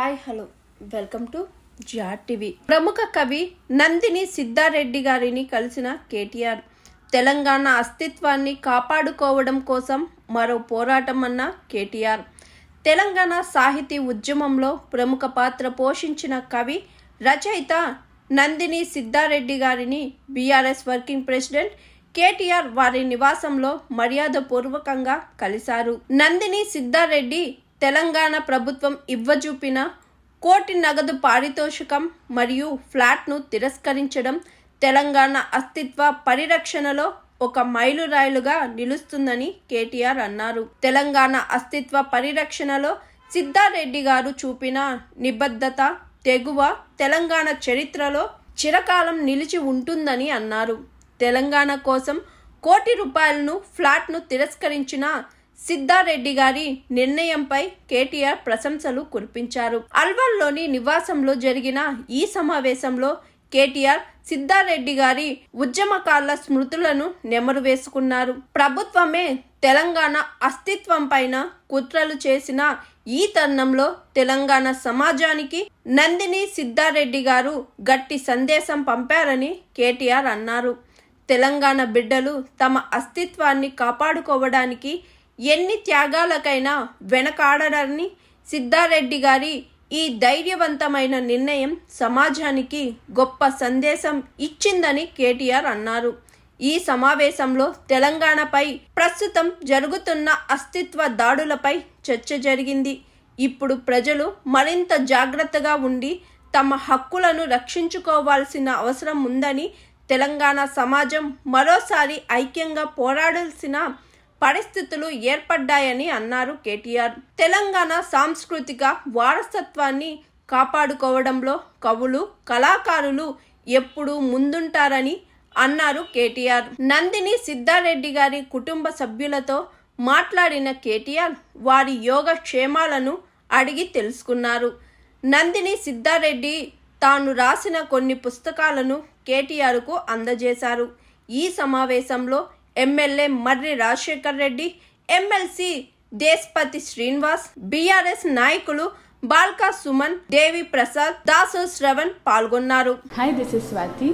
Hi hello welcome to GR TV. ప్రముఖ కవి నందిని సిద్ధారెడ్డి గారిని కలిసిన కేటీఆర్ తెలంగాణ అస్తిత్వాన్ని కాపాడుకోవడం కోసం మరో పోరాటం అన్న కేటీఆర్. తెలంగాణ సాహితీ ఉద్యమంలో ప్రముఖ పాత్ర పోషించిన కవి రచయిత నందిని సిద్ధారెడ్డి గారిని బీఆర్ఎస్ వర్కింగ్ ప్రెసిడెంట్ కేటీఆర్ వారి నివాసంలో మర్యాదపూర్వకంగా కలిశారు. నందిని సిద్ధారెడ్డి తెలంగాణ ప్రభుత్వం ఇవ్వజూపిన కోటి నగదు పారితోషికం మరియు ఫ్లాట్ను తిరస్కరించడం తెలంగాణ అస్తిత్వ పరిరక్షణలో ఒక మైలురాయిలుగా నిలుస్తుందని కేటీఆర్ అన్నారు. తెలంగాణ అస్తిత్వ పరిరక్షణలో సిద్ధారెడ్డి గారు చూపిన నిబద్ధత, తెగువ తెలంగాణ చరిత్రలో చిరకాలం నిలిచి ఉంటుందని అన్నారు. తెలంగాణ కోసం కోటి రూపాయలను ఫ్లాట్ను తిరస్కరించిన సిద్ధారెడ్డి గారి నిర్ణయంపై కేటీఆర్ ప్రశంసలు కురిపించారు. అల్వాల్లోని నివాసంలో జరిగిన ఈ సమావేశంలో కేటీఆర్ సిద్ధారెడ్డి గారి ఉద్యమకాల స్మృతులను నెమరు వేసుకున్నారు. ప్రభుత్వమే తెలంగాణ అస్తిత్వం పైన కుట్రలు చేసిన ఈ తరుణంలో తెలంగాణ సమాజానికి నందిని సిద్ధారెడ్డి గారు గట్టి సందేశం పంపారని కేటీఆర్ అన్నారు. తెలంగాణ బిడ్డలు తమ అస్తిత్వాన్ని కాపాడుకోవడానికి ఎన్ని త్యాగాలకైనా వెనకాడరని సిద్ధారెడ్డి గారి ఈ ధైర్యవంతమైన నిర్ణయం సమాజానికి గొప్ప సందేశం ఇచ్చిందని కేటీఆర్ అన్నారు. ఈ సమావేశంలో తెలంగాణపై ప్రస్తుతం జరుగుతున్న అస్తిత్వ దాడులపై చర్చ జరిగింది. ఇప్పుడు ప్రజలు మరింత జాగ్రత్తగా ఉండి తమ హక్కులను రక్షించుకోవాల్సిన అవసరం ఉందని, తెలంగాణ సమాజం మరోసారి ఐక్యంగా పోరాడాల్సిన పరిస్థితులు ఏర్పడ్డాయని అన్నారు కేటీఆర్. తెలంగాణ సాంస్కృతిక వారసత్వాన్ని కాపాడుకోవడంలో కవులు, కళాకారులు ఎప్పుడూ ముందుంటారని అన్నారు కేటీఆర్. నందిని సిద్ధారెడ్డి గారి కుటుంబ సభ్యులతో మాట్లాడిన కేటీఆర్ వారి యోగక్షేమాలను అడిగి తెలుసుకున్నారు. నందిని సిద్ధారెడ్డి తాను రాసిన కొన్ని పుస్తకాలను కేటీఆర్కు అందజేశారు. ఈ సమావేశంలో MLA Marri Rajasekhar Reddy, MLC Deshapati Srinivas, BRS నాయకులు బాల్కా సుమన్, దేవి ప్రసాద్, దాసు శ్రవణ్ పాల్గొన్నారు. Hi, this is Swathi.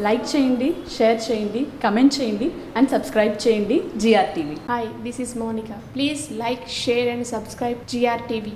Like చేయండి, షేర్ చేయండి, కమెంట్ చేయండి అండ్ సబ్స్క్రైబ్ చేయండి GR TV. Hi, this is Monica. Please like, share and subscribe GR TV.